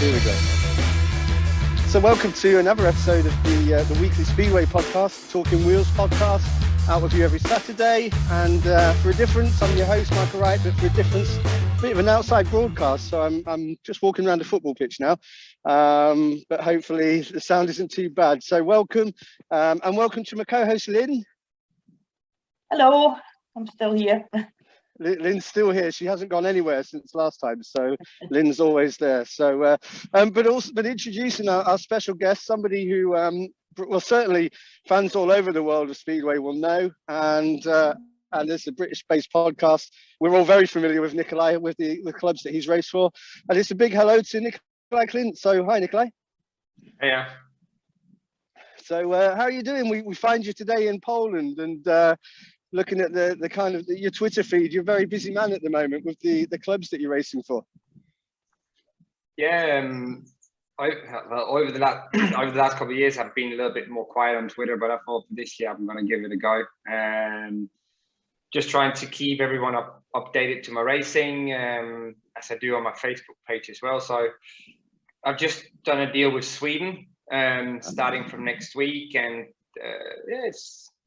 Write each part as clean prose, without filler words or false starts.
Here we go. So welcome to another episode of the weekly Speedway podcast, Talking Wheels podcast, out with you every Saturday. And for a difference, I'm your host, Michael Wright, but for a difference, a bit of an outside broadcast. So I'm just walking around the football pitch now, but hopefully the sound isn't too bad. So welcome, and welcome to my co-host, Lynn. Hello, I'm still here. Lynn's still here. She hasn't gone anywhere since last time, so Lynn's always there. So, but introducing our special guest, somebody who, well, certainly fans all over the world of Speedway will know, and it's a British-based podcast. We're all very familiar with Nicolai, with the clubs that he's raced for, and it's a big hello to Nicolai Klindt. So, hi, Nicolai. Yeah. So, how are you doing? We find you today in Poland, and looking at the kind of your Twitter feed, you're a very busy man at the moment with the clubs that you're racing for. Yeah, over the last couple of years, I've been a little bit more quiet on Twitter, but I thought for this year I'm going to give it a go. Just trying to keep everyone updated to my racing, as I do on my Facebook page as well. So I've just done a deal with Sweden, starting from next week, and yeah,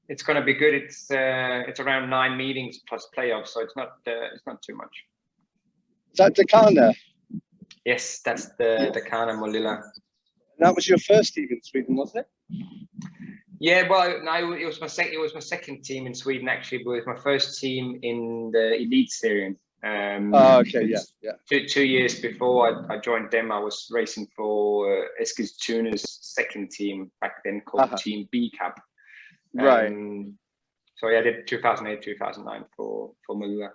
it's going to be good. It's around 9 meetings plus playoffs, so it's not too much. Is that Dackarna? Yes, that's the Dackarna Molilla. That was your first team in Sweden, wasn't it? Yeah, well, no, it was my second team in Sweden actually, but it was my first team in the Elite Series. Okay, yeah. 2 years before I joined them, I was racing for Eskilstuna's second team back then, called Team B Cup. Right. So yeah, I did 2008, 2009 for Molilla.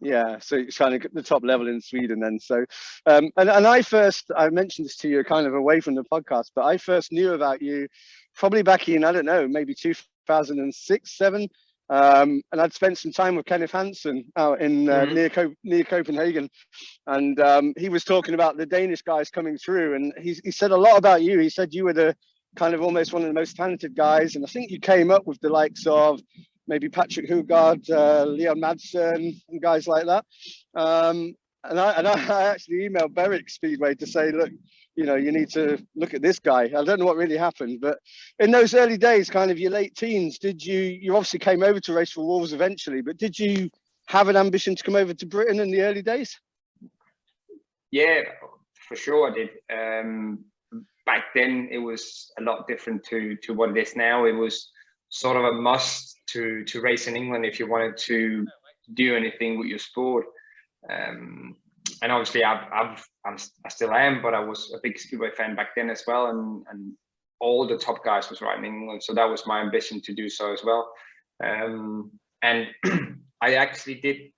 Yeah, so it's kind of the top level in Sweden then. So, and I mentioned this to you kind of away from the podcast, but I first knew about you probably back in, I don't know, maybe 2006, 7. And I'd spent some time with Kenneth Hansen out in near Copenhagen, and he was talking about the Danish guys coming through, and he said a lot about you. He said you were the kind of almost one of the most talented guys, and I think you came up with the likes of maybe Patrick Hugard, Leon Madsen, and guys like that. And I actually emailed Berwick Speedway to say, look, you know, you need to look at this guy. I don't know what really happened, but in those early days, kind of your late teens, you obviously came over to race for Wolves eventually, but did you have an ambition to come over to Britain in the early days? Yeah, for sure I did. Back then it was a lot different to what it is now. It was sort of a must to race in England if you wanted to do anything with your sport. And obviously I still am, but I was a big Speedway fan back then as well, and all the top guys was riding in England, so that was my ambition to do so as well. And I actually did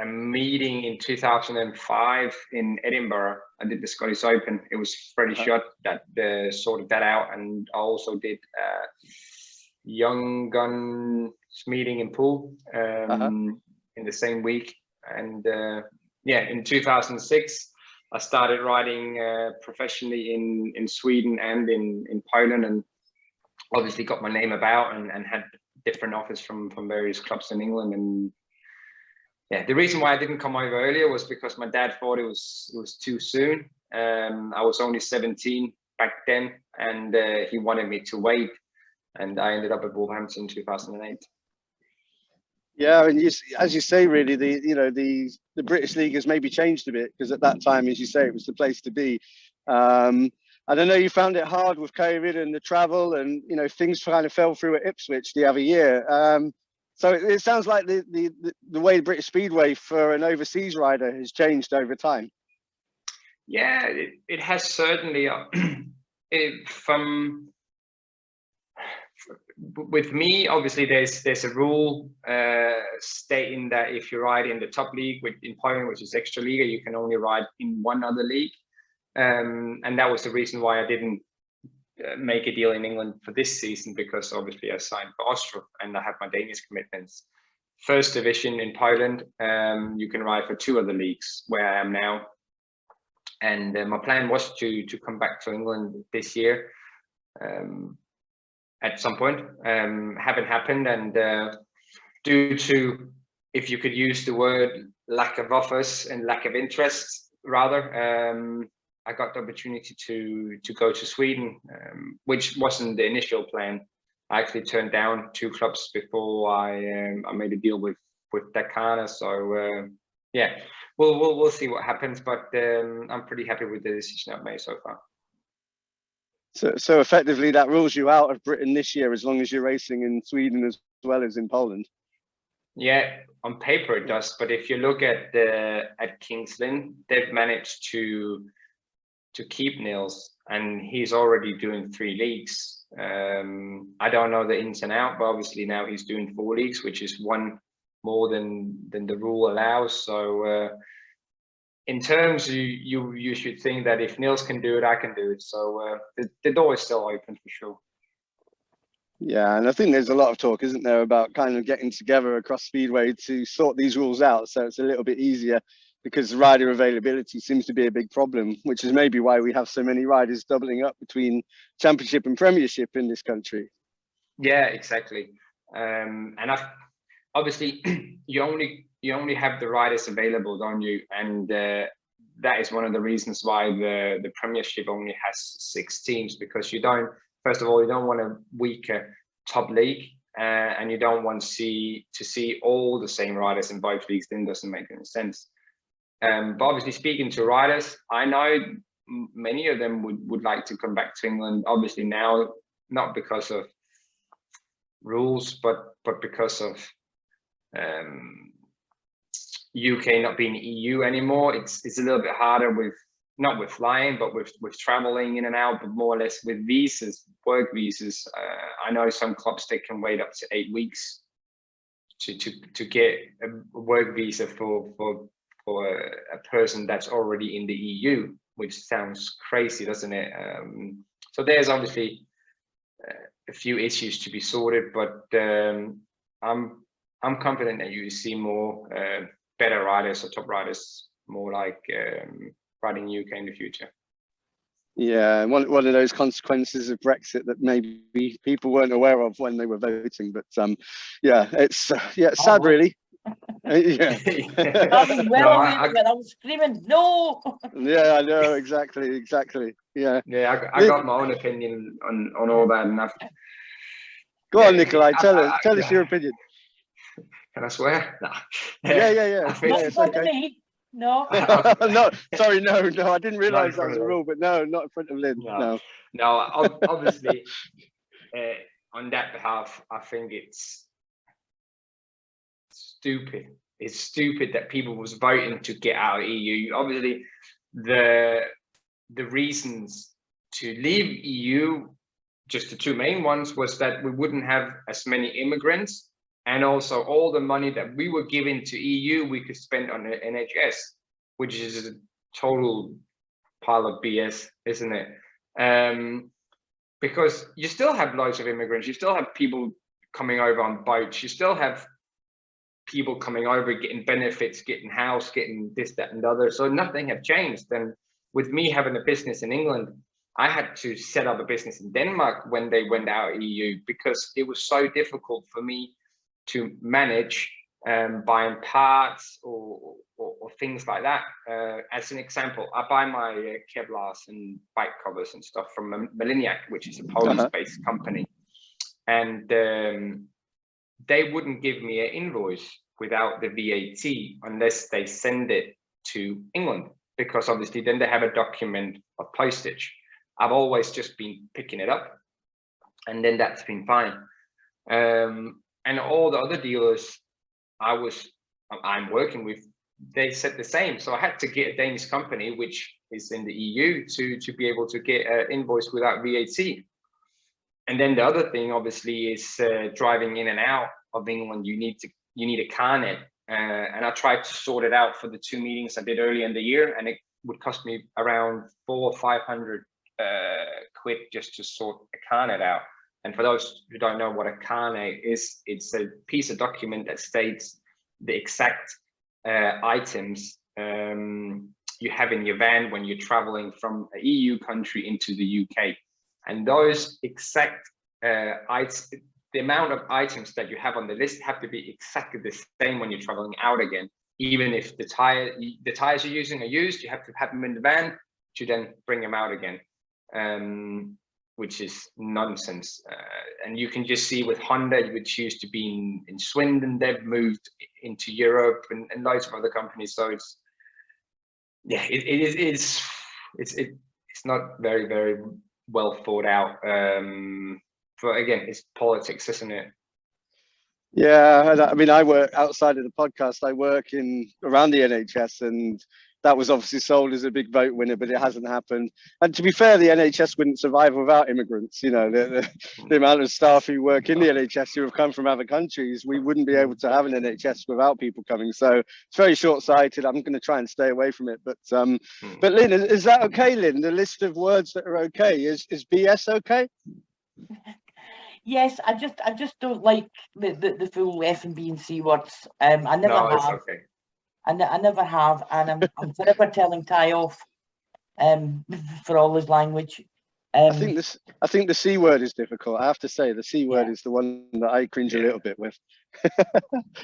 a meeting in 2005 in Edinburgh. I did the Scottish Open. It was Freddie Schott that sorted that out, and I also did a Young Guns meeting in Poole in the same week. And yeah, in 2006, I started riding professionally in Sweden and in Poland, and obviously got my name about and had different offers from various clubs in England. And yeah, the reason why I didn't come over earlier was because my dad thought it was too soon. I was only 17 back then, and he wanted me to wait, and I ended up at Wolverhampton in 2008. Yeah, and as you say, really, the British League has maybe changed a bit, because at that time, as you say, it was the place to be. And I know you found it hard with COVID and the travel, and things kind of fell through at Ipswich the other year. So it sounds like the way British Speedway for an overseas rider has changed over time. Yeah, it has certainly. With me, obviously, there's a rule stating that if you ride in the top league in Poland, which is Extraliga, you can only ride in one other league, and that was the reason why I didn't make a deal in England for this season, because obviously I signed for Austria and I have my Danish commitments. First division in Poland, you can ride for 2 other leagues where I am now, and my plan was to come back to England this year. At some point, haven't happened, and due to, if you could use the word, lack of offers and lack of interest rather. I got the opportunity to go to Sweden, which wasn't the initial plan. I actually turned down 2 clubs before I made a deal with Dackarna. So yeah, we'll see what happens, but I'm pretty happy with the decision I've made so far. So effectively, that rules you out of Britain this year, as long as you're racing in Sweden as well as in Poland. Yeah, on paper it does, but if you look at King's Lynn, they've managed to keep Niels, and he's already doing 3 leagues. I don't know the ins and out, but obviously now he's doing 4 leagues, which is 1 more than the rule allows. So in terms, you should think that if Niels can do it, I can do it. So the door is still open for sure. Yeah, and I think there's a lot of talk, isn't there, about kind of getting together across Speedway to sort these rules out, so it's a little bit easier, because rider availability seems to be a big problem, which is maybe why we have so many riders doubling up between Championship and Premiership in this country. Yeah, exactly. And obviously you only have the riders available, don't you? And that is one of the reasons why the Premiership only has 6 teams, because you don't, first of all, you don't want a weaker top league, and you don't want to see all the same riders in both leagues. Then doesn't make any sense. But obviously, speaking to riders, I know many of them would like to come back to England. Obviously now, not because of rules, but because of UK not being EU anymore. It's a little bit harder with, not with flying, but with traveling in and out, but more or less with visas, work visas. I know some clubs, they can wait up to 8 weeks to get a work visa for a person that's already in the EU, which sounds crazy, doesn't it? So there's obviously a few issues to be sorted, but I'm confident that you see more better riders or top riders, more like riding UK in the future. Yeah, one of those consequences of Brexit that maybe people weren't aware of when they were voting, but yeah, it's sad, really. Yeah. I'm well aware of it. I was screaming, no! Yeah, I know, exactly. Yeah. Yeah, I got my own opinion on all that, and Go on, Nicolai, tell us your opinion. Can I swear? No. Yeah. Not in front of me. No. No, sorry, no, I didn't realise that was a rule, but no, not in front of Lynn. No, obviously, on that behalf, I think it's stupid. It's stupid that people was voting to get out of EU. Obviously, the reasons to leave EU, just the 2 main ones, was that we wouldn't have as many immigrants, and also all the money that we were giving to EU we could spend on the NHS, which is a total pile of BS, isn't it? Because you still have loads of immigrants, you still have people coming over on boats, you still have people coming over getting benefits, getting house, getting this, that, and the other. So nothing have changed. And with me having a business in England, I had to set up a business in Denmark when they went out of EU, because it was so difficult for me to manage buying parts or things like that. As an example, I buy my Kevlars and bike covers and stuff from Maliniak, which is a Polish-based company, and they wouldn't give me an invoice without the VAT unless they send it to England, because obviously then they have a document of postage. I've always just been picking it up, and then that's been fine. And all the other dealers I'm working with, they said the same. So I had to get a Danish company, which is in the EU, to be able to get an invoice without VAT. And then the other thing, obviously, is driving in and out of England. You need a car net, and I tried to sort it out for the 2 meetings I did earlier in the year, and it would cost me around 400 or 500 quid just to sort a car net out. And for those who don't know what a car net is, it's a piece of document that states the exact items you have in your van when you're traveling from an EU country into the UK. And those exact items, the amount of items that you have on the list have to be exactly the same when you're traveling out again. even if the tires you're using are used, you have to have them in the van to then bring them out again, which is nonsense. And you can just see with Honda, which used to be in Swindon, they've moved into Europe and loads of other companies. So it's, yeah, it's not very, very well thought out. But again, it's politics, isn't it? Yeah, I mean, I work outside of the podcast. I work around the NHS, and that was obviously sold as a big vote winner, but it hasn't happened. And to be fair, the NHS wouldn't survive without immigrants. You know, the amount of staff who work in the NHS who have come from other countries, we wouldn't be able to have an NHS without people coming. So it's very short-sighted. I'm going to try and stay away from it. But Lynn, is that okay, Lynn? The list of words that are okay, is BS okay? Yes, I just don't like the full F and B and C words. I never No, have. it's okay. I never have, and I'm forever telling Ty off for all his language. I think the C word is difficult. I have to say the C word is the one that I cringe a little bit with.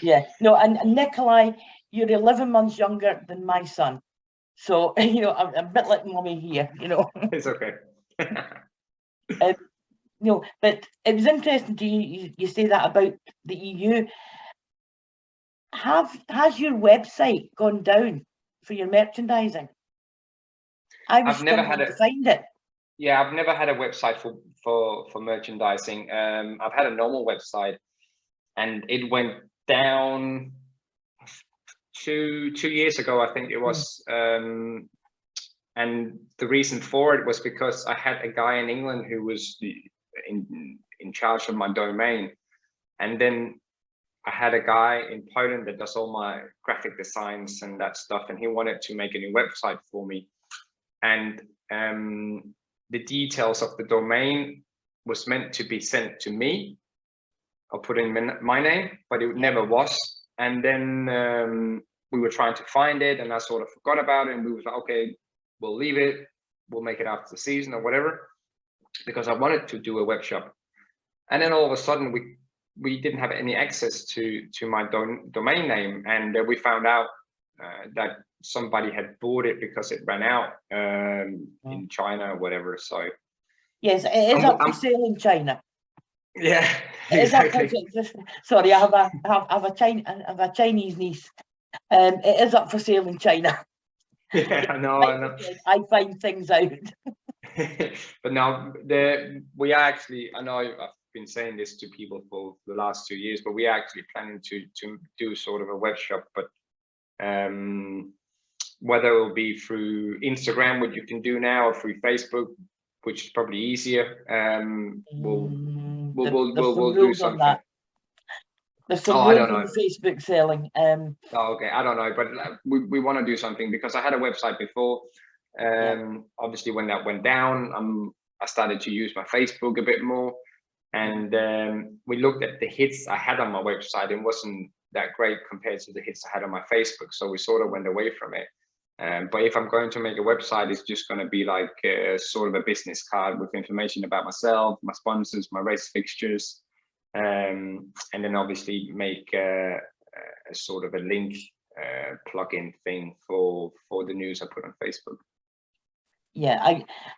Yeah, no, and Nicolai, you're 11 months younger than my son, so you know I'm a bit like mommy here. You know, it's okay. No, but it was interesting to you say that about the EU. Has your website gone down for your merchandising? I've never had to find it. Yeah, I've never had a website for merchandising. I've had a normal website, and it went down two years ago, I think it was. And the reason for it was because I had a guy in England who was in charge of my domain, and then I had a guy in Poland that does all my graphic designs and that stuff, and he wanted to make a new website for me. And the details of the domain was meant to be sent to me. I'll put in my name, but it never was. And then we were trying to find it, and I sort of forgot about it, and we was like, okay, we'll leave it. We'll make it after the season or whatever, because I wanted to do a web shop. And then all of a sudden we didn't have any access to my domain name, and we found out that somebody had bought it because it ran out in China or whatever. So yes, it is up for sale in China. Yeah, exactly. Sorry, I have a Chinese niece. It is up for sale in China. Yeah, I know. I find things out. But now we are actually, I know I've been saying this to people for the last 2 years, but we are actually planning to do sort of a web shop, but whether it will be through Instagram, which you can do now, or through Facebook, which is probably easier. We'll do something. There's some rules on Facebook selling. Okay, I don't know, but we want to do something, because I had a website before. Obviously, when that went down, I started to use my Facebook a bit more, and we looked at the hits I had on my website. It wasn't that great compared to the hits I had on my Facebook, so we sort of went away from it. But if I'm going to make a website, it's just going to be like sort of a business card with information about myself, my sponsors, my race fixtures, and then obviously make a sort of a link plugin thing for the news I put on Facebook. Yeah,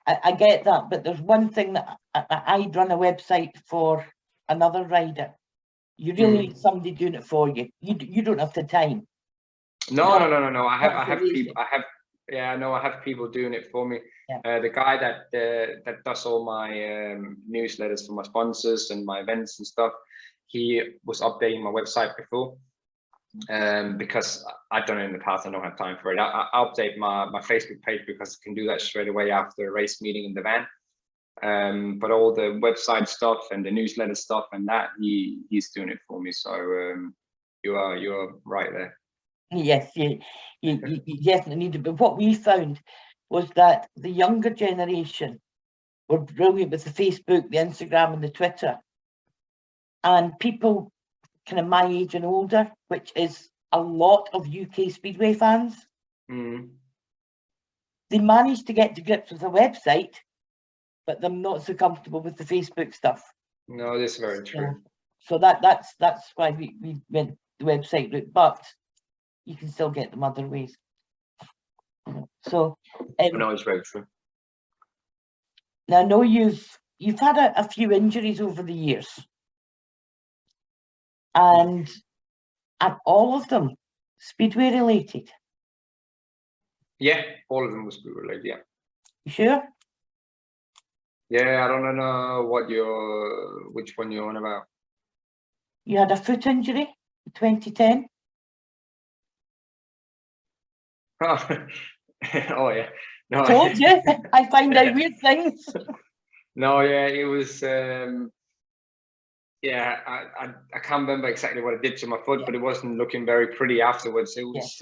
I get that, but there's one thing that I'd run a website for another rider. You really need somebody doing it for you. You don't have the time. No. I have people. I have people doing it for me. Yeah. The guy that does all my newsletters for my sponsors and my events and stuff, he was updating my website before. Because I've done it in the past, I don't have time for it. I update my Facebook page because I can do that straight away after a race meeting in the van. But all the website stuff and the newsletter stuff and that, he's doing it for me. So you're right there. Yes, you definitely need to. But what we found was that the younger generation were brilliant with the Facebook, the Instagram, and the Twitter, and people kind of my age and older, which is a lot of UK Speedway fans. They managed to get to grips with the website, but they're not so comfortable with the Facebook stuff. No, that's very true. So that's why we went the website route. But you can still get them other ways. So No, it's very true. now I know you've had a few injuries over the years, and all of them speedway related. Yeah, all of them was speedway related. Yeah. You sure? Yeah, I don't know which one you're on about. You had a foot injury in 2010. Oh, oh yeah. No, Told you, I find out weird things. No, yeah, it was. Yeah, I can't remember exactly what I did to my foot, but it wasn't looking very pretty afterwards. It was.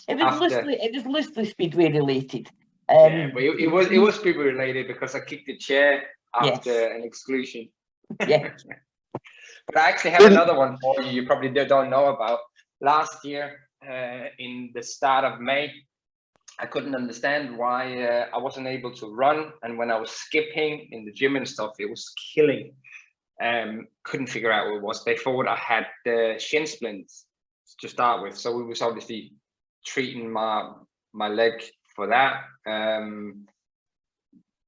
It was loosely speedway related. Yeah, but it was speedway related because I kicked the chair after an exclusion. Yeah. But I actually have another one for you. You probably don't know about. Last year, in the start of May, I couldn't understand why I wasn't able to run, and when I was skipping in the gym and stuff, it was killing. Couldn't figure out what it was. They thought I had shin splints to start with, so we was obviously treating my leg for that.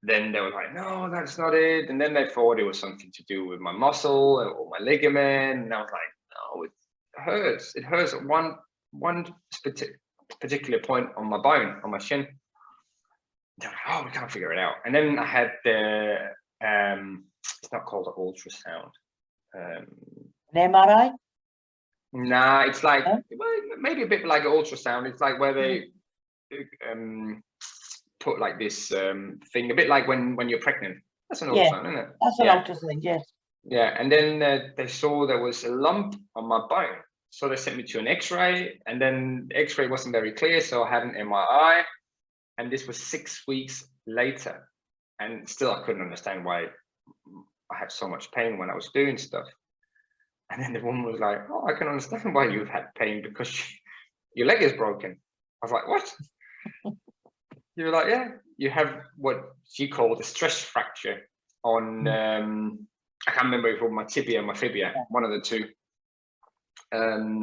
Then they were like, no, that's not it. And then they thought it was something to do with my muscle or my ligament. And I was like, no, it hurts. It hurts at one particular point on my bone, on my shin. They're like, oh, we can't figure it out. And then I had the, it's not called an ultrasound. An MRI? Nah, it's like, maybe a bit like an ultrasound. It's like where they put like this thing, a bit like when you're pregnant. That's an ultrasound, isn't it? That's an ultrasound, yes. Yeah, and then they saw there was a lump on my bone. So they sent me to an x-ray, and then the x-ray wasn't very clear, so I had an MRI, and this was 6 weeks later. And still I couldn't understand why I had so much pain when I was doing stuff. And then the woman was like, oh, I can understand why you've had pain, because your leg is broken. I was like, what? You were like, yeah, you have what she called a stress fracture on, I can't remember if it was my tibia or my fibia, one of the two.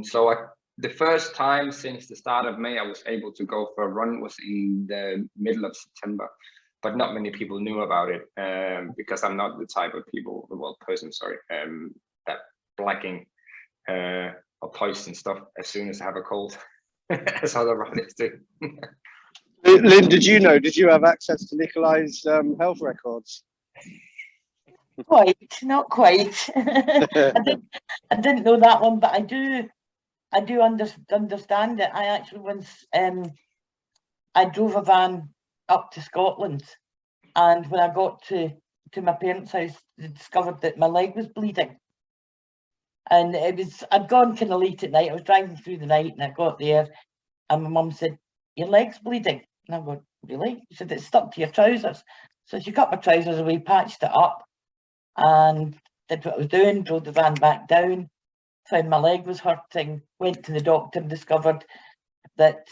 So the first time since the start of May I was able to go for a run was in the middle of September, but not many people knew about it because I'm not the type of person, that blacking or posting stuff as soon as I have a cold, as other runners do. Lynn, did you have access to Nicolai's health records? Not quite. I didn't know that one, but I do understand it. I actually once I drove a van up to Scotland, and when I got to my parents' house, I discovered that my leg was bleeding. And I'd gone kind of late at night. I was driving through the night, and I got there, and my mum said, your leg's bleeding. And I go, really? She said, it's stuck to your trousers. So she cut my trousers away, patched it up, and did what I was doing, drove the van back down, found my leg was hurting, went to the doctor and discovered that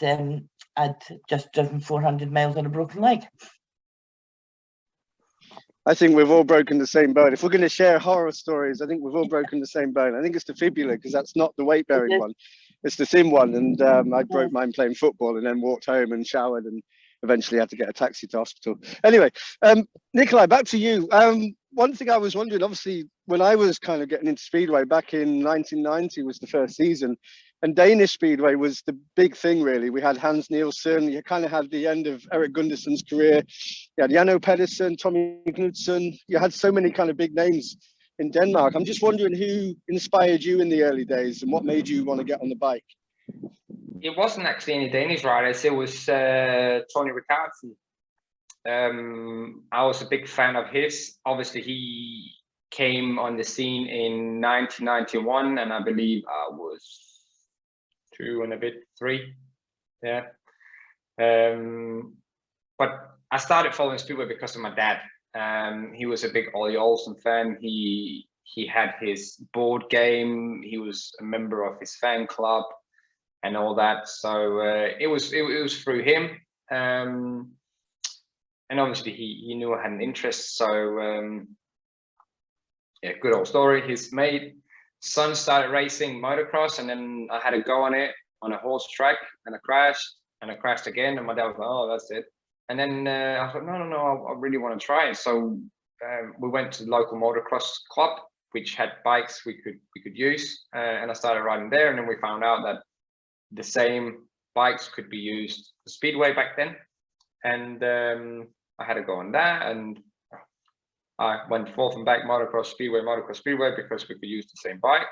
I'd just driven 400 miles on a broken leg. I think we've all broken the same bone. If we're going to share horror stories, I think we've all broken the same bone. I think it's the fibula, because that's not the weight-bearing one. It's the thin one. And I broke mine playing football, and then walked home and showered and eventually had to get a taxi to hospital. Anyway, Nicolai, back to you. One thing I was wondering, obviously, when I was kind of getting into Speedway back in 1990 was the first season, and Danish Speedway was the big thing, really. We had Hans Nielsen, you kind of had the end of Erik Gundersen's career, you had Janno Pedersen, Tommy Knudsen, you had so many kind of big names in Denmark. I'm just wondering who inspired you in the early days and what made you want to get on the bike? It wasn't actually any Danish riders, it was Tony Riccardi. I was a big fan of his. Obviously, he came on the scene in 1991, and I believe I was 2 and a bit, 3. Yeah. But I started following Speedway because of my dad. He was a big Ollie Olsen fan. He had his board game. He was a member of his fan club and all that. So it was through him. And obviously he knew I had an interest. So yeah, good old story. His son started racing motocross, and then I had a go on it. on a horse track, and I crashed again, and my dad was like, "Oh, that's it." And then I thought, no, I really want to try it. So we went to the local motocross club, which had bikes we could use, and I started riding there. And then we found out that the same bikes could be used for speedway back then, and I had to go on that, and I went forth and back motocross speedway because we could use the same bike.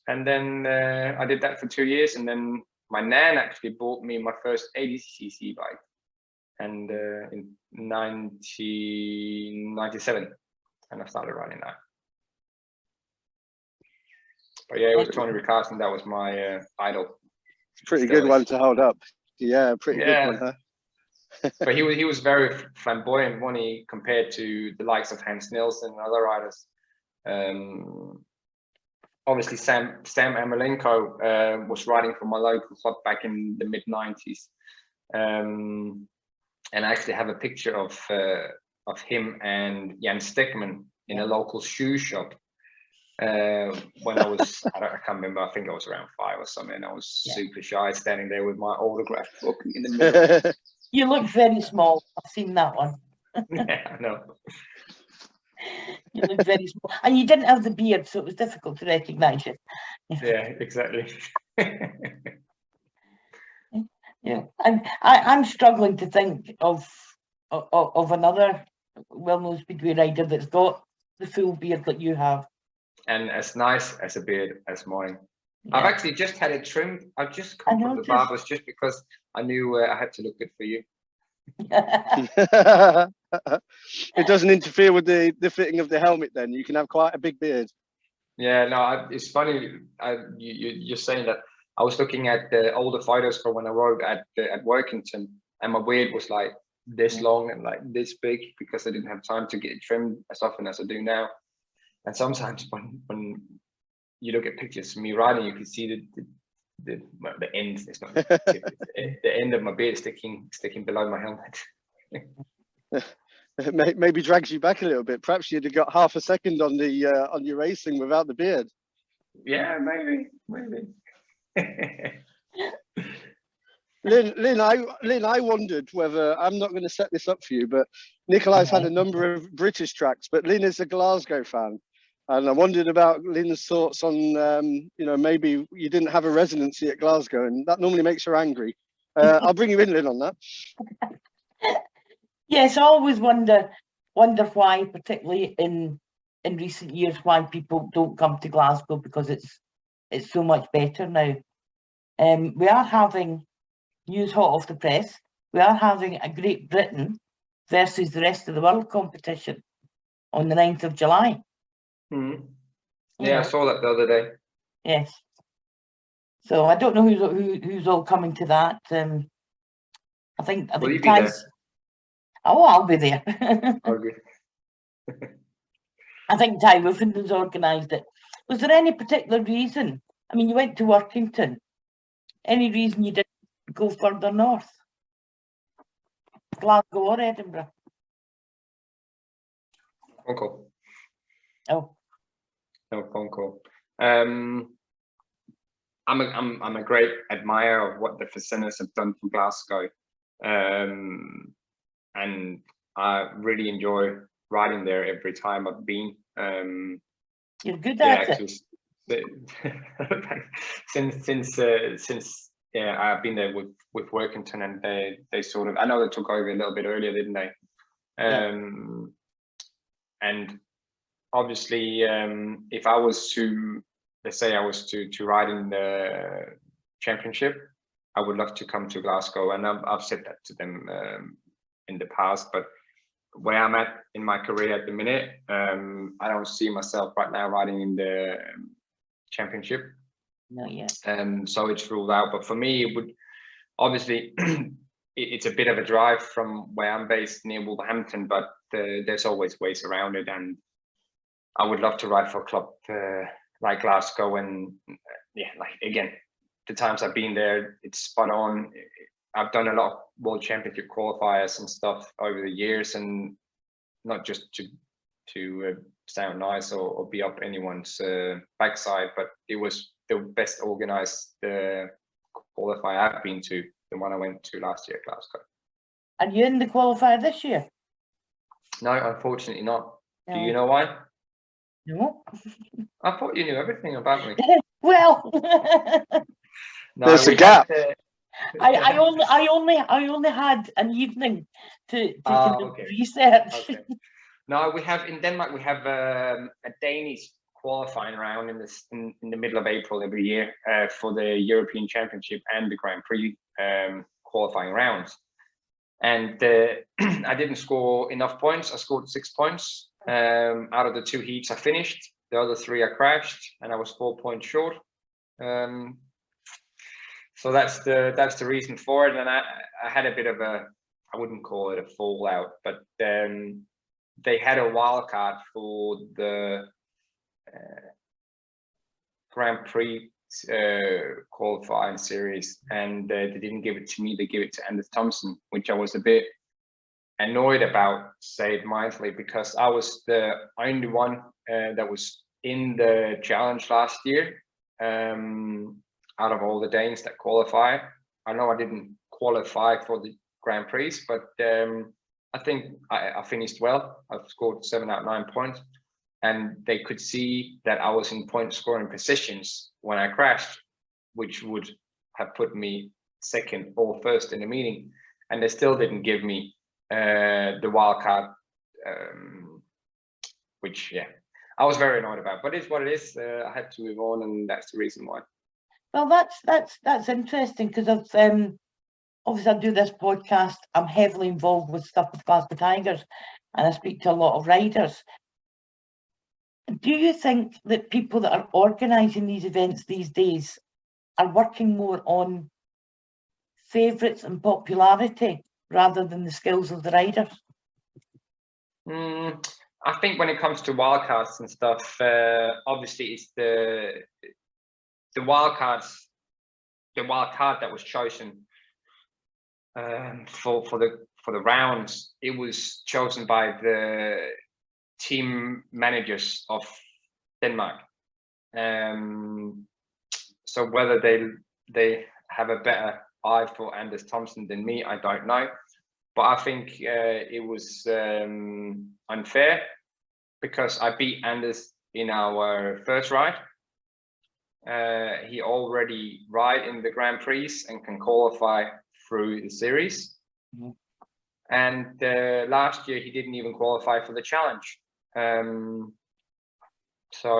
And then I did that for 2 years, and then my nan actually bought me my first 80cc bike, and in 1997, and I started riding that. But yeah, it was Tony Riccarton. That was my idol. Pretty good one to hold up. Yeah, pretty good one, huh? But he was very flamboyant when he compared to the likes of Hans Nielsen and other riders. Obviously, Sam Ermolenko was riding for my local club back in the mid-90s, and I actually have a picture of him and Jan Stegman in a local shoe shop when I was, I can't remember, I think I was around 5 or something, and I was super shy standing there with my autograph book in the middle. You look very small. I've seen that one. Yeah, I know. You look very small. And you didn't have the beard, so it was difficult to recognise you. Yeah, exactly. Yeah, I'm struggling to think of another well-known speedway rider that's got the full beard that you have. And as nice as a beard as mine. Yeah. I've actually just had it trimmed. I've just come from the barbers just because I knew I had to look good for you. It doesn't interfere with the fitting of the helmet then. You can have quite a big beard. Yeah, no, it's funny you're saying that. I was looking at the older photos from when I rode at Workington, and my beard was like this long and like this big because I didn't have time to get it trimmed as often as I do now. And sometimes when you look at pictures of me riding, you can see the end. It's not the end of my beard sticking below my helmet. It maybe drags you back a little bit. Perhaps you'd have got half a second on your racing without the beard. Yeah, maybe. Lynn, I wondered whether, I'm not going to set this up for you, but Nicolai's had a number of British tracks, but Lynn is a Glasgow fan. And I wondered about Lynn's thoughts on, maybe you didn't have a residency at Glasgow, and that normally makes her angry. I'll bring you in, Lynn, on that. Yes, I always wonder why, particularly in recent years, why people don't come to Glasgow, because it's so much better now. We are having news hot off the press. We are having a Great Britain versus the rest of the world competition on the 9th of July. Mm-hmm. Yeah, I saw that the other day. Yes. So I don't know who's all coming to that. I think Will you be there? Oh, I'll be there. Okay. I think Ty Wolfenden's organised it. Was there any particular reason? I mean, you went to Workington. Any reason you didn't go further north? Glasgow or Edinburgh? Phone call. Oh. No phone call. I'm a great admirer of what the Facenas have done for Glasgow, and I really enjoy riding there every time I've been. You're good at it. Since I've been there with Workington, and they sort of, I know they took over a little bit earlier, didn't they? And obviously, if I was to, let's say I was to ride in the championship, I would love to come to Glasgow, and I've said that to them in the past. But where I'm at in my career at the minute, I don't see myself right now riding in the championship. Not yet. So it's ruled out. But for me, it would obviously it's a bit of a drive from where I'm based near Wolverhampton, but there's always ways around it, and I would love to ride for a club like Glasgow. And like again, the times I've been there, it's spot on. I've done a lot of World Championship qualifiers and stuff over the years, and not just to sound nice or be up anyone's backside, but it was the best organized qualifier I've been to, the one I went to last year at Glasgow. Are you in the qualifier this year? No, unfortunately not. No. Do you know why? No. I thought you knew everything about me. Well, No, There's a we gap. had, I only had an evening to kind of okay. research. Okay. No, we have in Denmark. We have a Danish qualifying round in the middle of April every year for the European Championship and the Grand Prix qualifying rounds. And I didn't score enough points. I scored 6 points out of the 2 heats I finished. The other 3 I crashed, and I was 4 points short. So that's the reason for it. And I had a bit of a, I wouldn't call it a fallout, but they had a wild card for the Grand Prix qualifying series, and they didn't give it to me. They gave it to Anders Thomsen, which I was a bit annoyed about, say it mildly, because I was the only one that was in the challenge last year out of all the Danes that qualify. I know I didn't qualify for the Grand Prix, but I think I finished well. I've scored 7 out of 9 points, and they could see that I was in point scoring positions when I crashed, which would have put me second or first in the meeting, and they still didn't give me the wild card, which I was very annoyed about. But it's what it is. I had to move on, and that's the reason why. Well, that's interesting, because I've obviously I do this podcast. I'm heavily involved with stuff with Glasgow Tigers, and I speak to a lot of riders. Do you think that people that are organising these events these days are working more on favourites and popularity rather than the skills of the riders? I think when it comes to wildcards and stuff, obviously it's the wildcards, the wildcard that was chosen for the rounds. It was chosen by the team managers of Denmark. So whether they have a better eye for Anders Thomsen than me, I don't know. But I think it was unfair, because I beat Anders in our first ride. He already ride in the Grand Prix and can qualify through the series. Mm-hmm. And last year he didn't even qualify for the challenge. So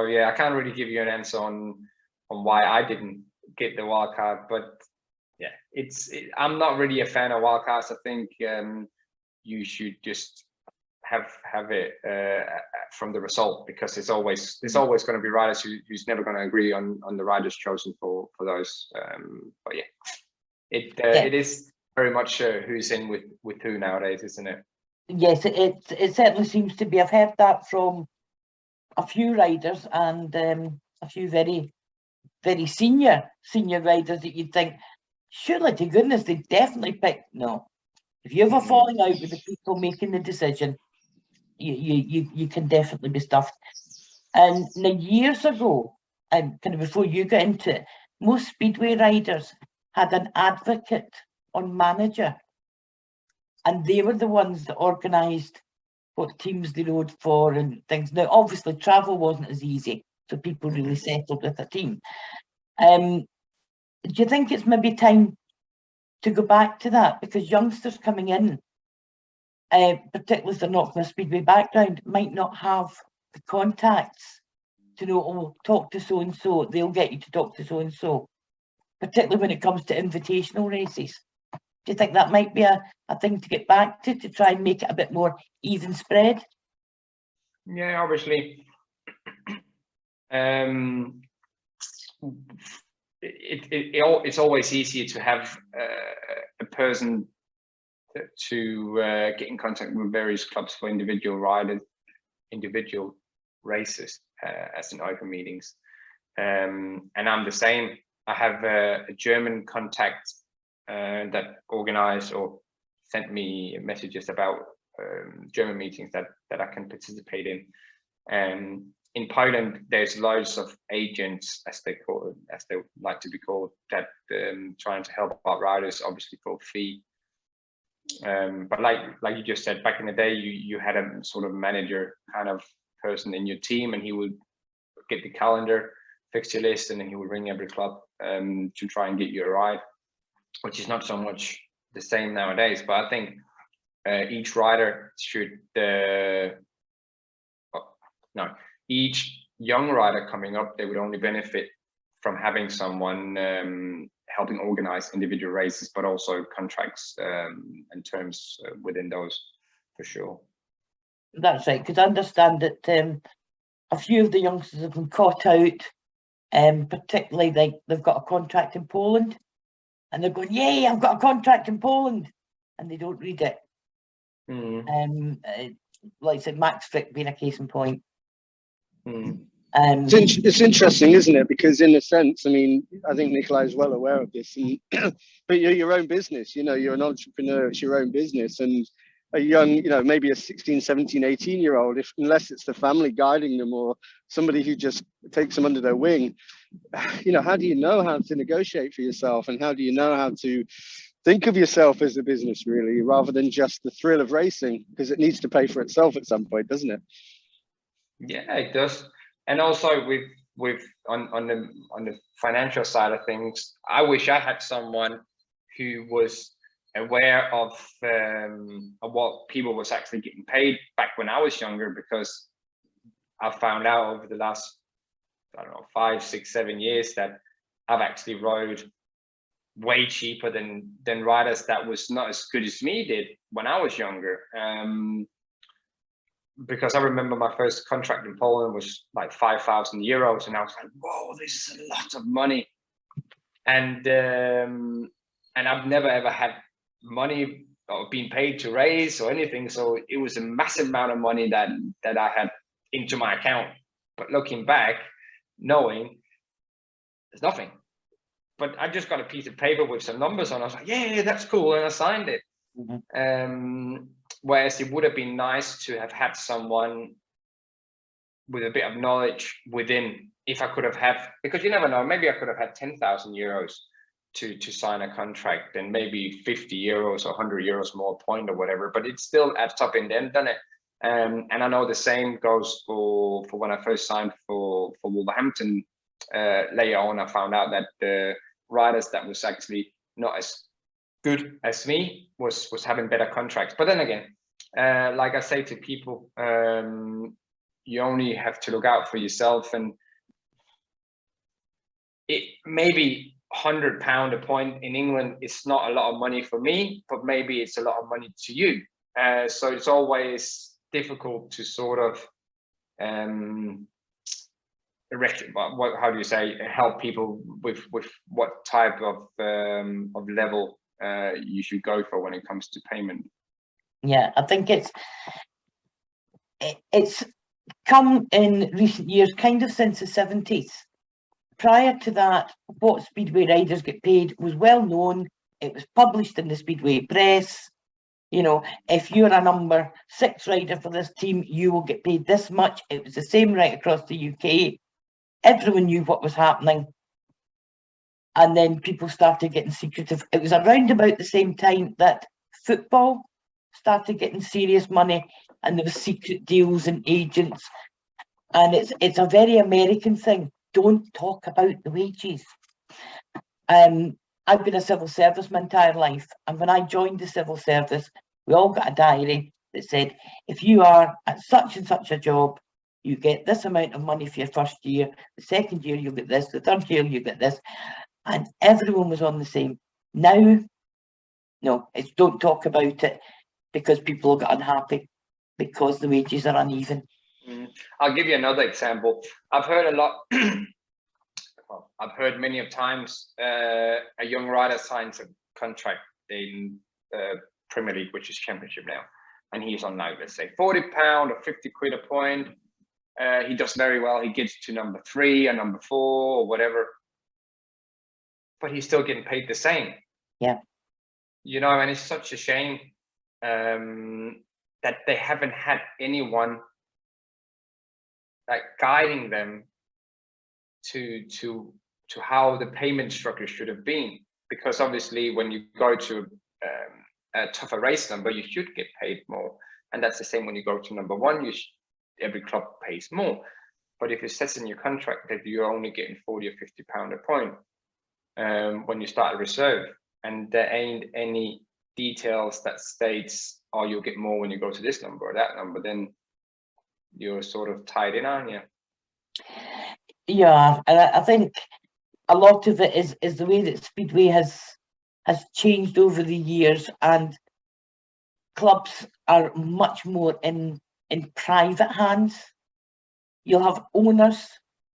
yeah, I can't really give you an answer on why I didn't get the wild card, but yeah, I'm not really a fan of wildcards. I think you should just have it from the result, because it's always going to be riders who's never going to agree on the riders chosen for those. But yeah, it is very much who's in with who nowadays, isn't it? Yes, it certainly seems to be. I've heard that from a few riders, and a few very, very senior riders that you'd think, surely to goodness, they definitely picked. No, if you have a falling out with the people making the decision, you can definitely be stuffed. And years ago, and kind of before you got into it, most speedway riders had an advocate on manager, and they were the ones that organised what teams they rode for and things. Now, obviously, travel wasn't as easy, so people really settled with a team. Do you think it's maybe time to go back to that? Because youngsters coming in, particularly if they're not from a speedway background, might not have the contacts to know, oh, talk to so-and-so, they'll get you to talk to so-and-so, particularly when it comes to invitational races. Do you think that might be a thing to get back to try and make it a bit more even spread? Yeah, obviously. It's always easier to have a person to get in contact with various clubs for individual races as in open meetings. And I'm the same. I have a German contact that organized or sent me messages about German meetings that I can participate in. in Poland, there's loads of agents, as they like to be called, that trying to help out riders, obviously for a fee. But like you just said, back in the day, you had a sort of manager kind of person in your team, and he would get the calendar, fixture list, and then he would ring every club to try and get you a ride, which is not so much the same nowadays. But I think each rider should each young rider coming up, they would only benefit from having someone helping organize individual races, but also contracts and terms within those, for sure. That's right, because I understand that a few of the youngsters have been caught out, particularly they've got a contract in Poland, and they're going, "Yay, I've got a contract in Poland," and they don't read it. Like I said, Max Frick being a case in point. It's interesting, isn't it? Because in a sense, I mean, I think Nicolai is well aware of this, and but you're your own business, you know, you're an entrepreneur, it's your own business, and a young, you know, maybe a 16, 17, 18-year-old, unless it's the family guiding them or somebody who just takes them under their wing, you know, how do you know how to negotiate for yourself, and how do you know how to think of yourself as a business, really, rather than just the thrill of racing, because it needs to pay for itself at some point, doesn't it? Yeah, it does. And also with on the financial side of things, I wish I had someone who was aware of what people was actually getting paid back when I was younger, because I found out over the last, I don't know, 5, 6, 7 years that I've actually rode way cheaper than riders that was not as good as me did when I was younger. Because I remember my first contract in Poland was like 5,000 euros, and I was like, whoa, this is a lot of money. And I've never ever had money or been paid to race or anything, so it was a massive amount of money that I had into my account. But looking back, knowing there's nothing, but I just got a piece of paper with some numbers on. I was like, yeah, that's cool, and I signed it. Whereas it would have been nice to have had someone with a bit of knowledge within, if I could have had, because you never know, maybe I could have had 10,000 euros to sign a contract, and maybe 50 euros or 100 euros more point or whatever, but it still adds up in the end, doesn't it? And I know the same goes for when I first signed for Wolverhampton. Later on, I found out that the riders that was actually not as good as me was having better contracts. But then again, like I say to people, you only have to look out for yourself, and it maybe £100 a point in England is not a lot of money for me, but maybe it's a lot of money to you. So it's always difficult to sort of how do you say, help people with what type of level you should go for when it comes to payment. Yeah, I think it's come in recent years, kind of since the 70s. Prior to that, what Speedway riders get paid was well known. It was published in the Speedway press. You know, if you're a number 6 rider for this team, you will get paid this much. It was the same right across the UK. Everyone knew what was happening. And then people started getting secretive. It was around about the same time that football started getting serious money, and there were secret deals and agents. And it's a very American thing. Don't talk about the wages. I've been a civil service my entire life, and when I joined the civil service, we all got a diary that said, if you are at such and such a job, you get this amount of money for your first year, the second year you'll get this, the third year you get this, and everyone was on the same. Now, no, it's don't talk about it, because people get unhappy because the wages are uneven. I'll give you another example. I've heard a lot. I've heard many of times a young rider signs a contract in Premier League, which is Championship now, and he's on, like, let's say £40 or 50 quid a point. He does very well. He gets to number 3 or number 4 or whatever, but he's still getting paid the same. Yeah. You know, and it's such a shame that they haven't had anyone like guiding them to how the payment structure should have been, because obviously when you go to a tougher race number, you should get paid more, and that's the same when you go to number one. Every club pays more, but if it says in your contract that you're only getting 40 or 50 pound a point when you start a reserve, and there ain't any details that states, oh, you'll get more when you go to this number or that number, then you're sort of tied in, aren't you? Yeah, and I think a lot of it is the way that Speedway has changed over the years, and clubs are much more in private hands. You'll have owners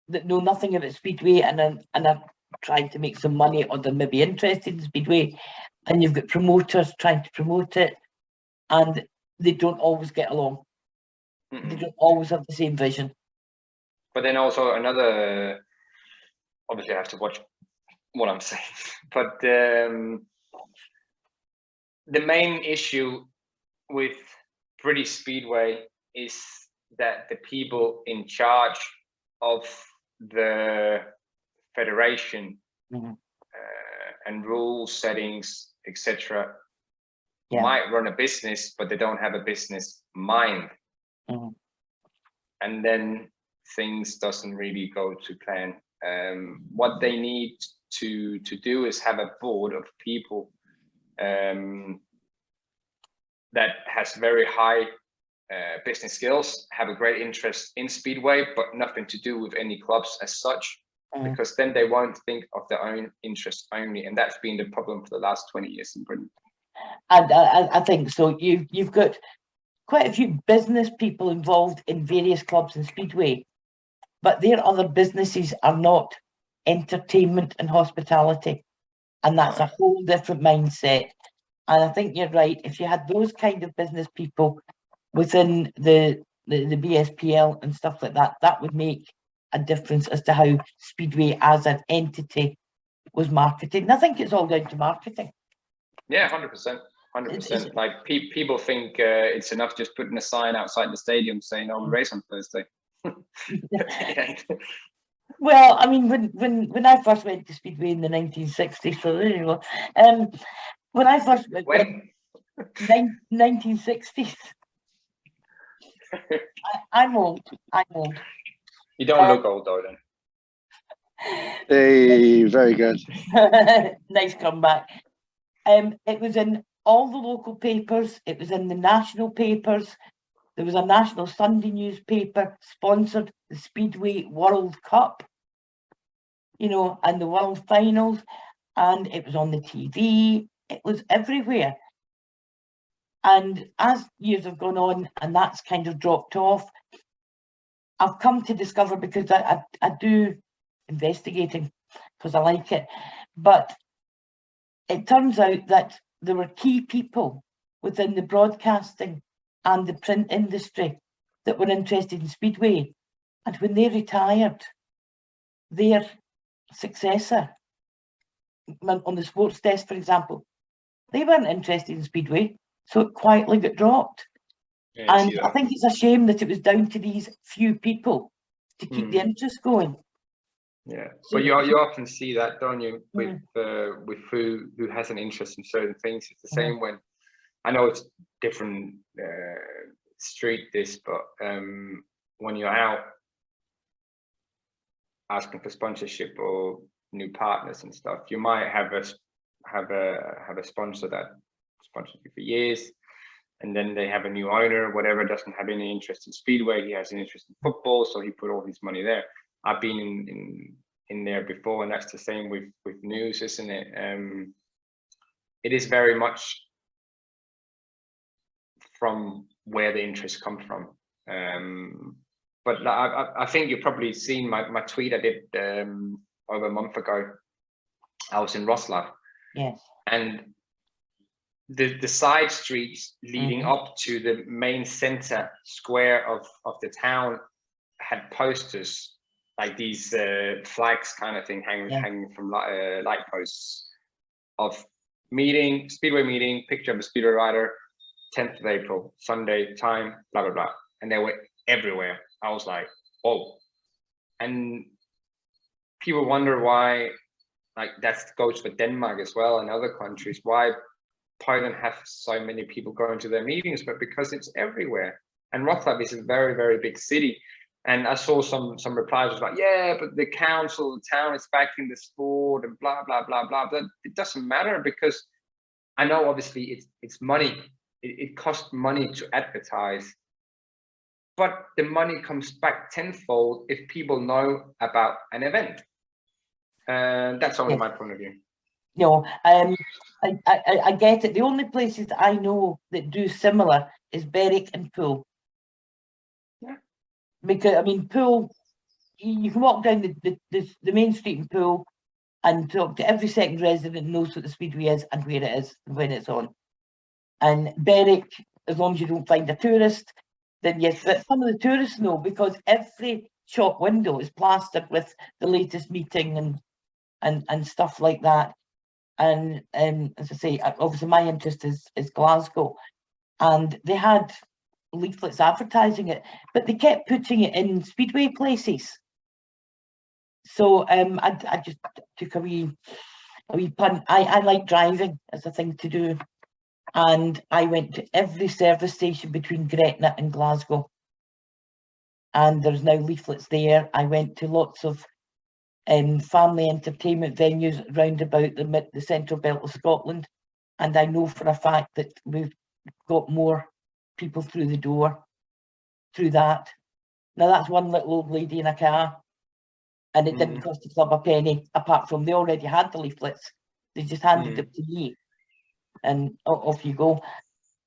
that know nothing about Speedway and are trying to make some money, or they're maybe interested in Speedway, and you've got promoters trying to promote it, and they don't always get along. They don't always have the same vision. But then also another, obviously I have to watch what I'm saying, but the main issue with British Speedway is that the people in charge of the federation and rules settings, etc., might run a business, but they don't have a business mind. And then things doesn't really go to plan. What they need to do is have a board of people that has very high business skills, have a great interest in Speedway, but nothing to do with any clubs as such, because then they won't think of their own interest only, and that's been the problem for the last 20 years in Britain. And I think so. You've got quite a few business people involved in various clubs in Speedway, but their other businesses are not entertainment and hospitality, and that's a whole different mindset. And I think you're right. If you had those kind of business people within the BSPL and stuff like that, that would make a difference as to how Speedway as an entity was marketed. And I think it's all down to marketing. Yeah, 100%. 100%. Like people think it's enough just putting a sign outside the stadium saying, "Oh, we race on Thursday." Well, I mean, when I first went to Speedway in the 1960s, so there you go. When I first went, 1960s. I'm old. You don't look old though, then. Hey, very good. Nice comeback. It was in all the local papers. It was in the national papers. There was a national Sunday newspaper sponsored the Speedway World Cup, you know, and the World Finals, and it was on the TV. It was everywhere. And as years have gone on and that's kind of dropped off, I've come to discover, because I do investigating because I like it, but it turns out that there were key people within the broadcasting and the print industry that were interested in Speedway. And when they retired, their successor on the sports desk, for example, they weren't interested in Speedway, so it quietly got dropped. Yeah, and I think it's a shame that it was down to these few people to keep the interest going. Yeah, so, but you often see that, don't you, with who has an interest in certain things. It's the same when, I know it's different street this, but when you're out asking for sponsorship or new partners and stuff, you might have a sponsor that sponsored you for years, and then they have a new owner, whatever, doesn't have any interest in Speedway. He has an interest in football, so he put all his money there. I've been in there before, and that's the same with news, isn't it? It is very much from where the interest comes from. But I think you've probably seen my tweet I did over a month ago. I was in Wroclaw. Yes. And the side streets leading up to the main center square of the town had posters, like these flags kind of thing hanging from light posts of Speedway meeting, picture of a Speedway rider, 10th of April, Sunday time, blah, blah, blah. And they were everywhere. I was like, whoa. And people wonder why, like that goes for Denmark as well and other countries, why Poland have so many people going to their meetings, but because it's everywhere. And Wrocław is a very, very big city. And I saw some replies like, yeah, but the council, the town is backing the sport and blah, blah, blah, blah. But it doesn't matter, because I know obviously it's money. It costs money to advertise. But the money comes back tenfold if people know about an event. That's only my point of view. No, I get it. The only places I know that do similar is Berwick and Poole. Yeah. Because I mean, Poole, you can walk down the main street in Poole and talk to every second resident, knows what the speedway is and where it is and when it's on. And Berwick, as long as you don't find a tourist, then yes, but some of the tourists know, because every shop window is plastered with the latest meeting and stuff like that. And as I say, obviously my interest is Glasgow, and they had leaflets advertising it, but they kept putting it in speedway places. So I just took a wee punt. I like driving as a thing to do, and I went to every service station between Gretna and Glasgow, and there's now leaflets there. I went to lots of family entertainment venues round about the central belt of Scotland, and I know for a fact that we've got more people through the door through that. Now that's one little old lady in a car, and it didn't cost the club a penny, apart from they already had the leaflets. They just handed it to me, and off you go.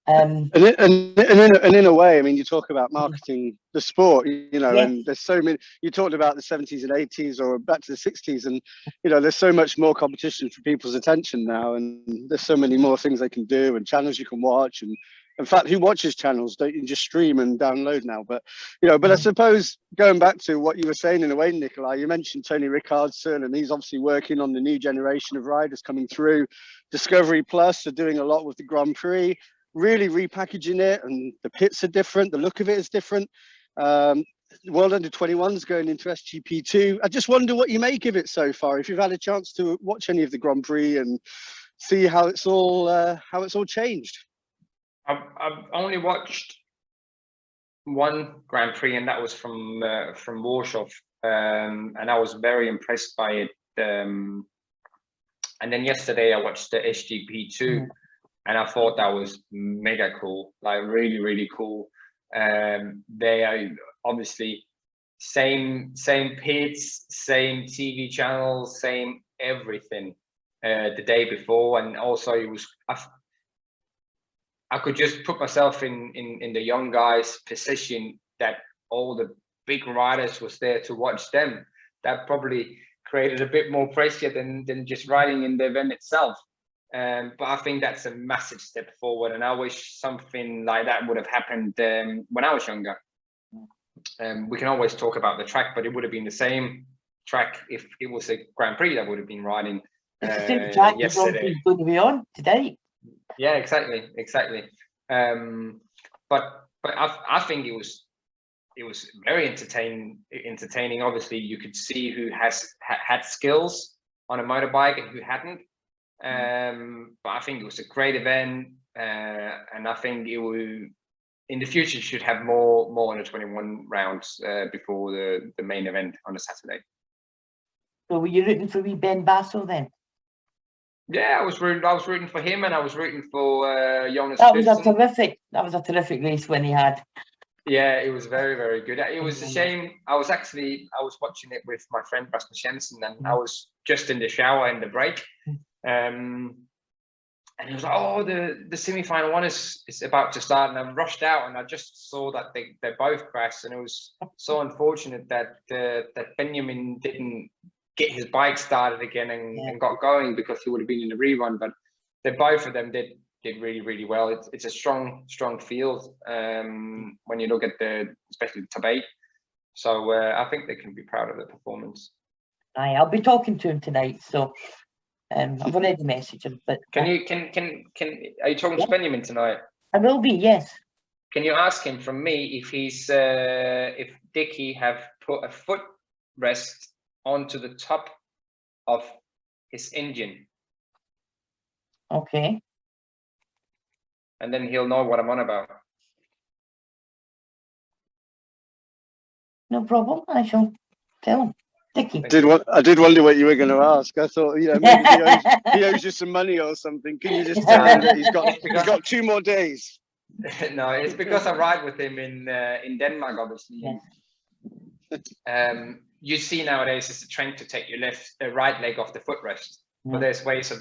And in a way, I mean, you talk about marketing the sport, you know, Yes. and there's so many. You talked about the 70s and 80s, or back to the 60s, and you know, there's so much more competition for people's attention now, and there's so many more things they can do and channels you can watch. And in fact, who watches channels? Don't you just stream and download now? But you know, but I suppose going back to what you were saying in a way, Nicolai, you mentioned Tony Rickardson, and he's obviously working on the new generation of riders coming through. Discovery Plus are doing a lot with the Grand Prix, really repackaging it, and the pits are different, the look of it is different. World Under 21s going into SGP2. I just wonder what you make of it so far, if you've had a chance to watch any of the Grand Prix and see how it's all changed. I've only watched one Grand Prix, and that was from Warsaw, and I was very impressed by it. And then yesterday I watched the SGP2, and I thought that was mega cool, like really, really cool. They are obviously same pits, same TV channels, same everything the day before, and also it was. I could just put myself in the young guys' position, that all the big riders was there to watch them. That probably created a bit more pressure than just riding in the event itself. But I think that's a massive step forward, and I wish something like that would have happened when I was younger. We can always talk about the track, but it would have been the same track if it was a Grand Prix that would have been riding yesterday. The Grand Prix is going to be on today. Yeah, exactly. But I think it was very entertaining. Obviously, you could see who had skills on a motorbike and who hadn't. But I think it was a great event, and I think it will in the future should have more under 21 rounds before the main event on a Saturday. So were you rooting for wee Ben Basso then? Yeah, I was rooting for him, and I was rooting for Jonas. That was a terrific race when he had. Yeah, it was very, very good. It was a shame. I was watching it with my friend Rasmus Jensen, and I was just in the shower in the break. And he was like, "Oh, the semi-final one is about to start," and I rushed out, and I just saw that they both crashed, and it was so unfortunate that Benjamin didn't get his bike started again and got going, because he would have been in the rerun. But both of them did really, really well. It's a strong field when you look at especially the top 8. So I think they can be proud of the performance. I'll be talking to him tonight, so I've already messaged him. But are you talking to Benjamin tonight? I will be, yes. Can you ask him from me if he's if Dickie have put a footrest onto the top of his engine. Okay. And then he'll know what I'm on about. No problem. I shall tell him. Dickie. I did wonder what you were going to ask. I thought, you know, maybe he owes you some money or something. Can you just tell him that he's got 2 more days? No, it's because I ride with him in Denmark, obviously. Yeah. You see nowadays it's a trend to take your right leg off the footrest, but there's ways of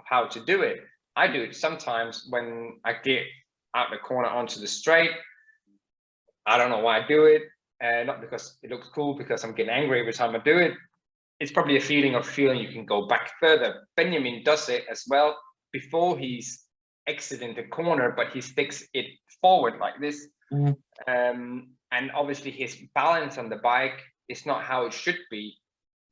how to do it. I do it sometimes when I get out the corner onto the straight. I don't know why I do it. Not because it looks cool, because I'm getting angry every time I do it. It's probably a feeling you can go back further. Benjamin does it as well before he's exiting the corner, but he sticks it forward like this. And obviously his balance on the bike is not how it should be.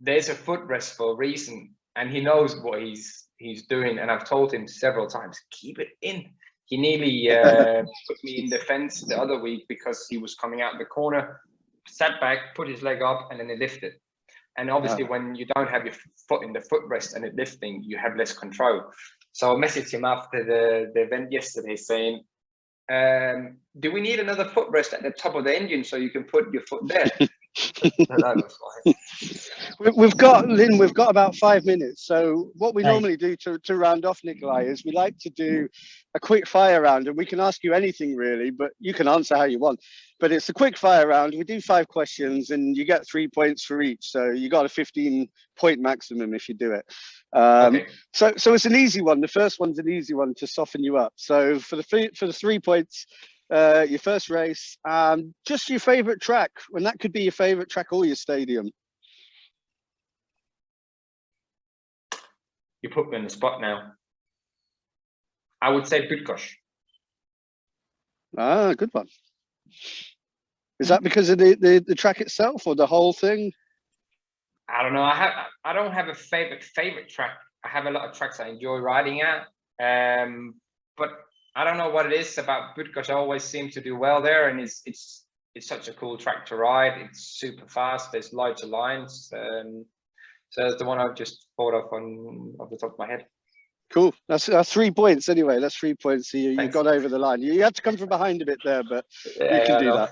There's a footrest for a reason, and he knows what he's doing. And I've told him several times, keep it in. He nearly put me in the fence the other week because he was coming out the corner, sat back, put his leg up, and then he lifted. And obviously when you don't have your foot in the footrest and it lifting, you have less control. So I messaged him after the event yesterday saying, do we need another footrest at the top of the engine so you can put your foot there? That was fine. We've got about 5 minutes. So what we normally do to round off, Nicolai, is we like to do a quick fire round, and we can ask you anything really, but you can answer how you want. But it's a quick fire round. We do 5 questions and you get 3 points for each. So you got a 15-point maximum if you do it. Okay. So it's an easy one. The first one's an easy one to soften you up. So for the 3 points, your first race, just your favorite track, and that could be your favorite track or your stadium. You put me on the spot now. I would say Bydgoszcz. Good one. Is that because of the track itself or the whole thing? I don't know. I don't have a favorite track. I have a lot of tracks I enjoy riding at, but I don't know what it is about Bydgoszcz. I always seem to do well there, and it's such a cool track to ride. It's super fast. There's loads of lines. So that's the one I've just thought of off the top of my head. Cool. That's 3 points anyway. That's 3 points. So you got over the line. You had to come from behind a bit there, but you can do that.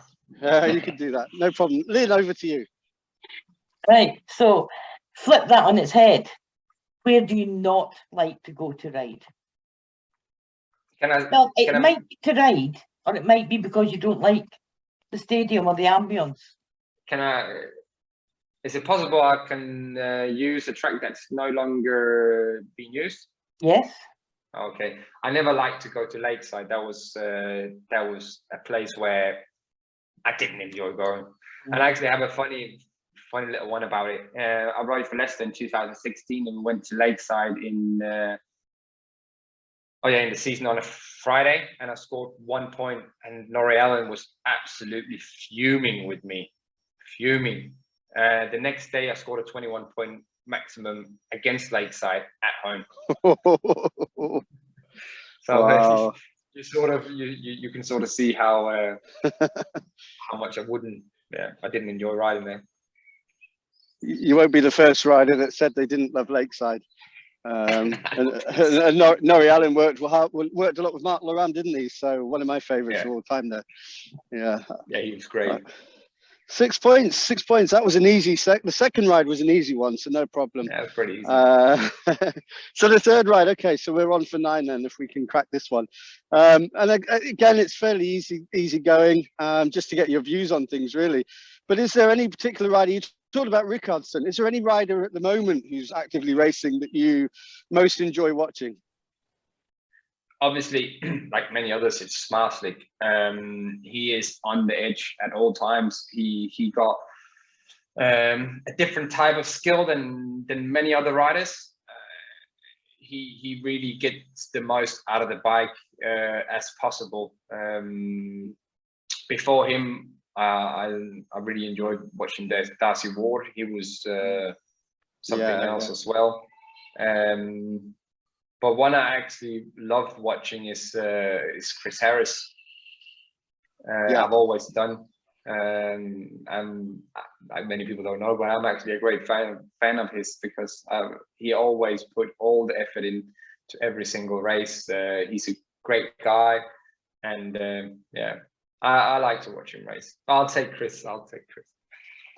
You can do that. No problem. Lynn, over to you. Right. So flip that on its head. Where do you not like to go to ride? It might be to ride, or it might be because you don't like the stadium or the ambience. Is it possible I can use a track that's no longer being used? Yes. Okay. I never liked to go to Lakeside. That was a place where I didn't enjoy going. And I actually have a funny little one about it. I rode for Leicester in 2016 and went to Lakeside in the season on a Friday, and I scored 1 point, and Laurie Allen was absolutely fuming with me. The next day I scored a 21-point maximum against Lakeside at home. So wow. you can sort of see how much I didn't enjoy riding there. You won't be the first rider that said they didn't love Lakeside. And Norrie Allen worked a lot with Mark Laurent, didn't he? So one of my favourites of all time there. Yeah, he was great. 6 points. 6 points. That was an easy the second ride was an easy one, so no problem. Yeah, it was pretty easy. So the third ride, okay, so we're on for 9 then, if we can crack this one. And again, it's fairly easy going, just to get your views on things really. But is there any particular rider, you talked about Rickardson, is there any rider at the moment who's actively racing that you most enjoy watching? Obviously, like many others, it's Smarslik. He is on the edge at all times. He got a different type of skill than many other riders. He really gets the most out of the bike as possible. Before him, I really enjoyed watching Darcy Ward. He was something else as well. But one I actually love watching is Chris Harris. I've always done. Like many people don't know, but I'm actually a great fan of his, because he always put all the effort into every single race. He's a great guy, and yeah, I like to watch him race. I'll take Chris.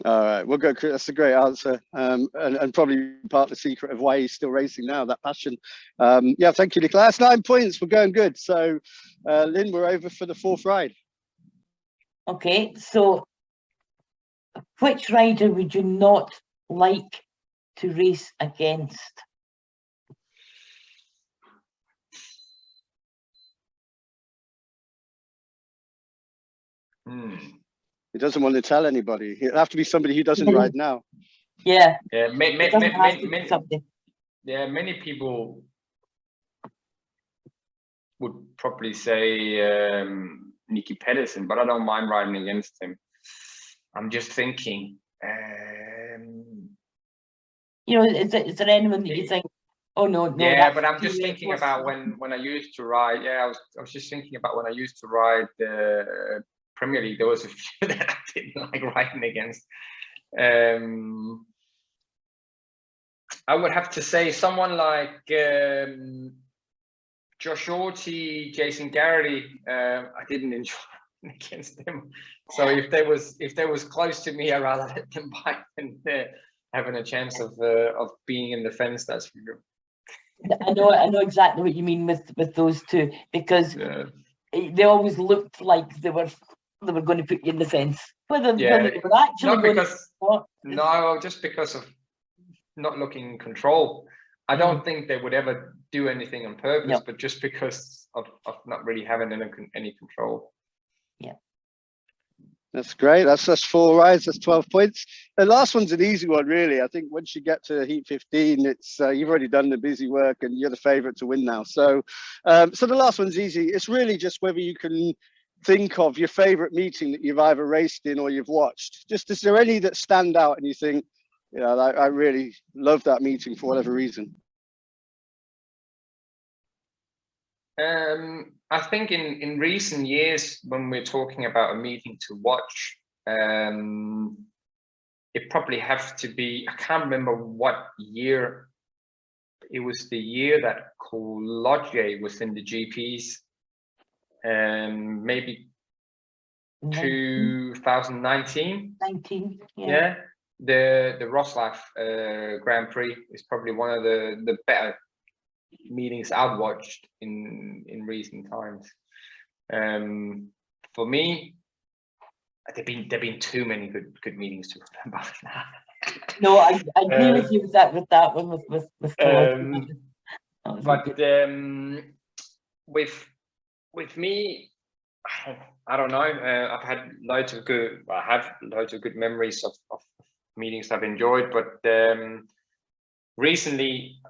All right, we'll go, Chris. That's a great answer, and probably part of the secret of why he's still racing now, that passion. Yeah, thank you, Nicolai. That's 9 points. We're going good. So, Lynn, we're over for the 4th ride. Okay, so which rider would you not like to race against? He doesn't want to tell anybody. It'll have to be somebody who doesn't ride now. Yeah. Yeah, many people would probably say Nicky Pedersen, but I don't mind riding against him. I'm just thinking. You know, is there anyone that you think? Oh no. Yeah, but I'm just thinking about when I used to ride. Yeah, I was just thinking about when I used to ride the Premier League. There was a few that I didn't like riding against. I would have to say someone like Josh Orty, Jason Garrity. I didn't enjoy against them. So if they was close to me, I'd rather let them bite than having a chance of being in the fence. That's for sure. I know exactly what you mean with those two, because they always looked like they were going to put you in the fence. Whether they were actually just because of not looking in control. I don't think they would ever do anything on purpose, but just because of not really having any control. Yeah. That's great. That's 4 rides. That's 12 points. The last one's an easy one, really. I think once you get to heat 15, it's you've already done the busy work and you're the favourite to win now. So, so the last one's easy. It's really just whether you can think of your favourite meeting that you've either raced in or you've watched. Just, is there any that stand out and you think, you know, I really love that meeting for whatever reason? I think in recent years, when we're talking about a meeting to watch, it probably have to be, I can't remember what year. It was the year that Coulthard was in the GPs, maybe 2019. 19, yeah. The Wrocław Grand Prix is probably one of the better meetings I've watched in recent times. For me, there've been too many good meetings to remember now. No, I agree with you with that one with but with me, I don't know. I have loads of good memories of meetings I've enjoyed, but recently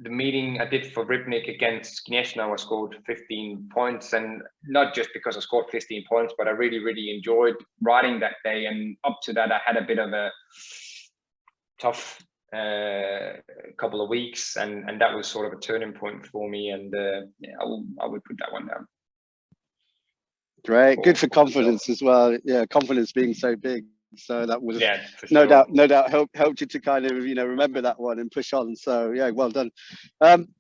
the meeting I did for Rybnik against Gniezno, I scored 15 points, and not just because I scored 15 points, but I really enjoyed riding that day. And up to that, I had a bit of a tough couple of weeks, and that was sort of a turning point for me. And yeah, I would put that one down. Great, good for confidence as well. Yeah, confidence being so big. So that was no doubt helped you to kind of, you know, remember that one and push on. So yeah, well done.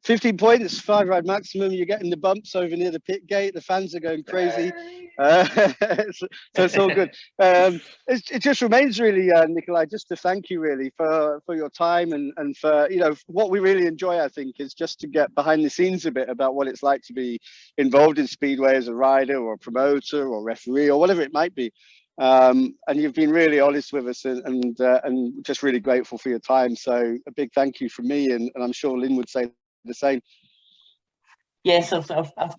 15 points, 5 ride maximum. You're getting the bumps over near the pit gate. The fans are going crazy. So it's all good. It just remains really, Nicolai, just to thank you really for your time and for, you know, what we really enjoy, I think, is just to get behind the scenes a bit about what it's like to be involved in Speedway as a rider or a promoter or referee or whatever it might be. And you've been really honest with us and just really grateful for your time. So a big thank you from me, and I'm sure Lynn would say the same. Yes, I've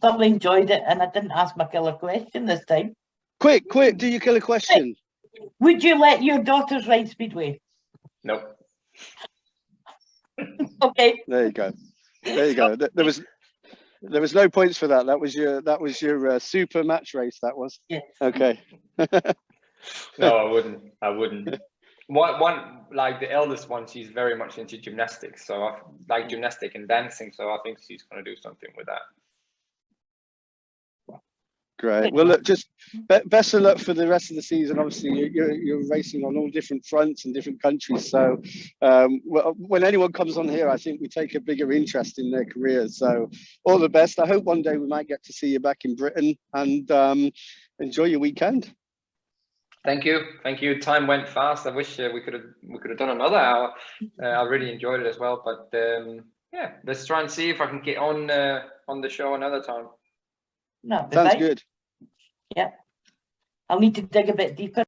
thoroughly enjoyed it, and I didn't ask my killer question this time. Quick, do your killer question. Would you let your daughters ride Speedway? Nope. Okay. There you go. There was no points for that. That was your super match race. That was. Yes. Okay. No, I wouldn't. One like the eldest one, she's very much into gymnastics, so I like gymnastic and dancing, so I think she's going to do something with that. Great. Well, look, just best of luck for the rest of the season. Obviously, you're racing on all different fronts in different countries. So when anyone comes on here, I think we take a bigger interest in their careers. So all the best. I hope one day we might get to see you back in Britain, and enjoy your weekend. Thank you. Time went fast. I wish we could have done another hour. I really enjoyed it as well. But yeah, let's try and see if I can get on the show another time. No, Sounds good. Yeah, I'll need to dig a bit deeper.